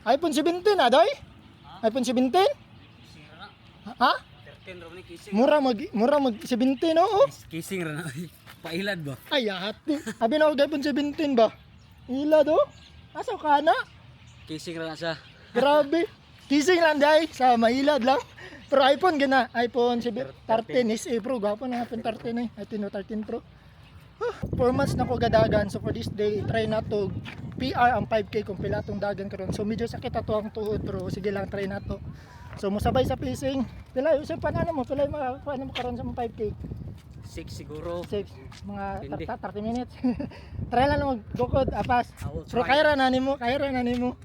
iPhone 17 doy? iPhone 17? Ha? 13 ra ni kising. Mura mag 17 no? Kising ra na. Pailad ba? Ay ati. Abi na og iPhone 17 ba? Ila do? Asa ka na? Kising ra na siya. Grabe. Kising lang day sa mailad lang. Pero iPhone gina, iPhone 13 is Pro, gwapo na iPhone 13 iPhone 13 Pro. 4 months na ko gadagan, so for this day try na to PR ang 5K kung pila tong dagan karon. So medyo sakit ato ang tuhod pero sige lang try na to. So musabay sa pacing. Pila usay pa na mo, pila paano mo karon sa 5K? 6 siguro. 6 mga Hindi. 30 minutes. Try lang maggukod apas. I will Pero try. kaya ra na nimo.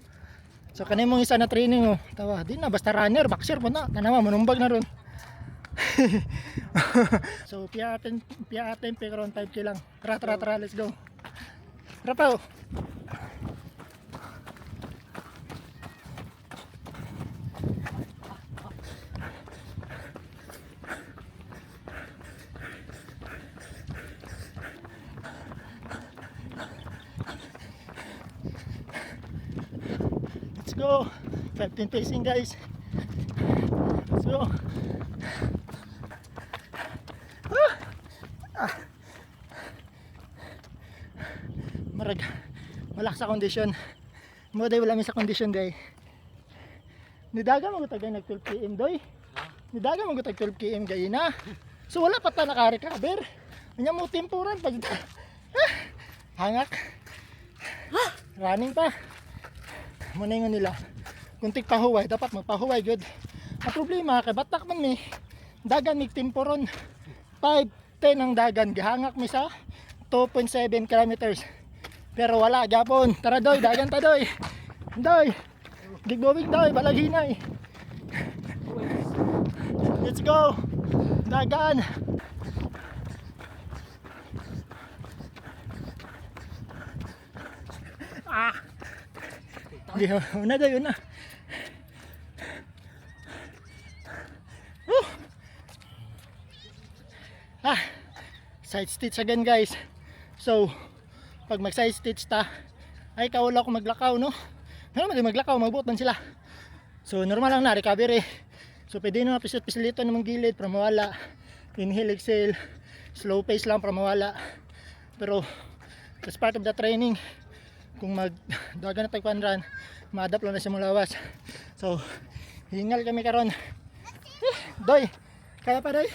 So kanimong isa na training tawa di na basta runner, boxer po na. Tanawa manumbag na ron. So piya atin pe karon 5K lang. Tara, let's go. Tara pa. Let's go. 15 pacing guys. Let's go. Marag wala sa condition. Mo day wala mi sa condition day. Nidaga mo gutag nag 12 km doy. Nidaga mo gutag 12 km gay na. So wala pa ta naka-recover. Anya mo tempuran pag hangak. Running pa. Muna nga nila kung tigpahuway dapat magpahuway good. Ang problema kay batak man mi dagan mig temporon 5-10 ang dagan gihangak mi sa 2.7 kilometers pero wala gyapon. Tara doy dagan ta doy gigbowing doy balag hinay. Let's go dagan. Di una daw yun na. Side stitch again guys. So pag mag side stitch ta ay kaula ko maglakaw no. Ano man maglakaw magbutan sila. So normal lang na recovery. So pwede na pisilito namang gilid para mawala. Inhale exhale. Slow pace lang para mawala. Pero as part of the training kung magdaga na tagpan run ma-adapt lang na siya lawas. So hingal kami karon. Doy kaya pa doy.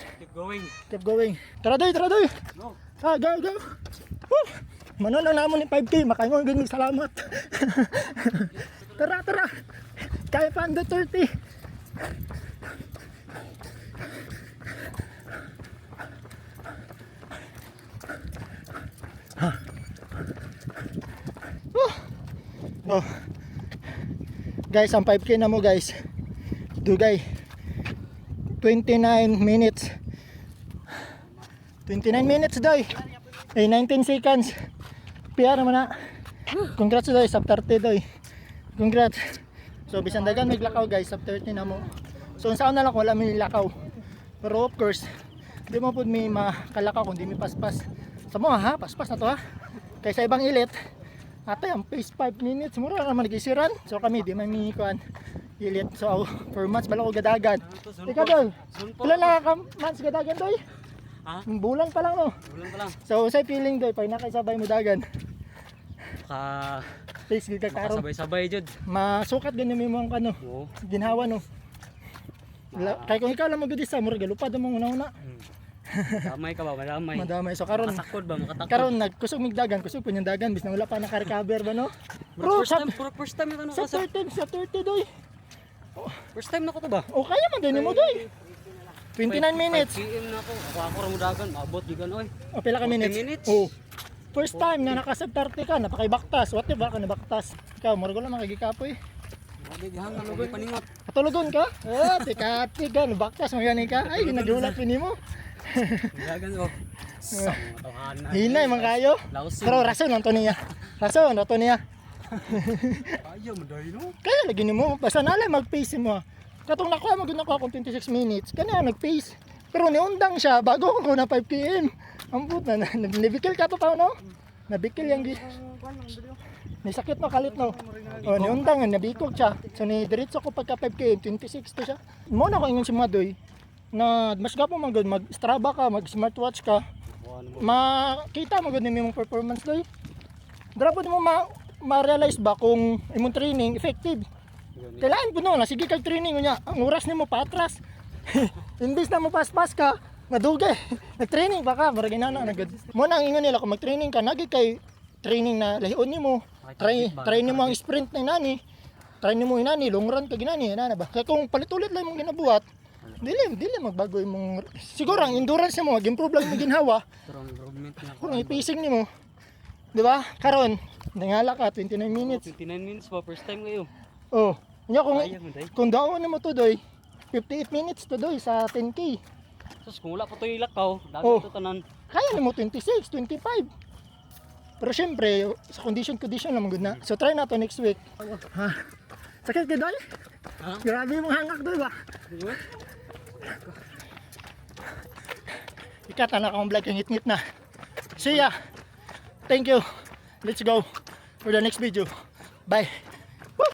Keep going. Tara doy. No. Go. Manalo na mo ni 5K makaingon gani salamat. Tara. Kaya pa under 30. Oh. Guys, ang 5K na mo guys. Dugay. 29 minutes. 29 minutes doy. 19 seconds. PR naman na. Congrats doy, sub 30 doy. Congrats. So bisan dagan may lakaw guys, sub 30 na mo. So unsaon na lang wala may lakaw. Pero of course, di mo pud may makalakaw kung di may paspas. Sa mo ha, paspas na to ha. Kaysa ibang ilit, ate ang pace 5 minutes mura naman nagisiran. So kami di may kuan ilit. So 4 months bala ko gadagan. Ikaw doy. Pila na ka months gadagan doy? Ha? Bulan pa lang no. Bulan pa lang. So say feeling doy pag nakaisabay mo dagan. Pace gid ka karon. Sabay-sabay jud. Masukat ganin mo ang ano. Oo. Ginhawa no. Kay kung ikaw lang magudi sa mura galupad mo una-una. Damay ka ba? Madamay. So karon Makasakod ba? Makatakod. karon nagkusog mig dagan, kusog punyang dagan bis na wala pa naka-recover ba no? First time ito Sa 30 doy. First time na ko to ba? O kaya man din mo doy. 29 minutes. 5 PM na ako. Ako ra mo dagan, maabot gigan oy. O pila ka 40 minutes? minutes. Oh. First time na nakasab 30 ka, napakaibaktas. What if ka nabaktas? Ikaw, murag lang makagikapoy. Grabe gihangan mo paningot. Katulugon ka? Tika, nabaktas mo yan ka. Ay, ginagulat pini mo. Dagan ko. Sa mga tawanan. Hinay man kayo. Lausin. Pero rason ang to niya. Rason ang to niya. Ayaw mo dahil no? Kaya lagi mo, basta nalay mag-pace mo. Katong nakuha akong 26 minutes. Kanya nag-pace. Pero niundang siya bago ko na 5 km. Ang puta na nabikil ka to tao no? Nabikil yang Ni sakit no kalit no. O ni undang nabikog siya. So ni diretso ko pagka 5 km 26 to siya. Mo na ko ingon si Madoy na mas gapo man gud mag Strava ka, mag smartwatch ka. Makita mo gud ni imong performance doy. Dara pud mo ma-realize ba kung imong training effective. Kailangan po no, na sige kag training niya. Ang oras nimo patras. Imbis na mo paspas ka, madugay. Nag-training pa ka, para ginana na good. Mo nang ingon nila kung mag-training ka, nagi kay training na lahion nimo. Try nimo ang sprint na inani. Try nimo inani, long run ka ginani, ana ba? Kaya kung palit-ulit lang imong ginabuhat, dili magbago imong siguro ang endurance nimo mag-improve lang imong ginhawa. Strong improvement na. Kung i-pacing nimo, di ba? Karon, nangala ka 29 minutes. 29 minutes pa, first time kayo. Oh, nya Kaya mo day. kung daon nimo to doy, 58 minutes to doy sa 10k. Sus, kung wala pa to ilakaw, Oh. dagat to tanan. Kaya nimo 26, 25. Pero syempre, sa condition lang good na. So try na to next week. Ha. Sakit ka doy? Ha? Grabe mong hangak doy ba? Ikata na akong vlog yung ngit-ngit na. See ya. Thank you. Let's go for the next video. Bye.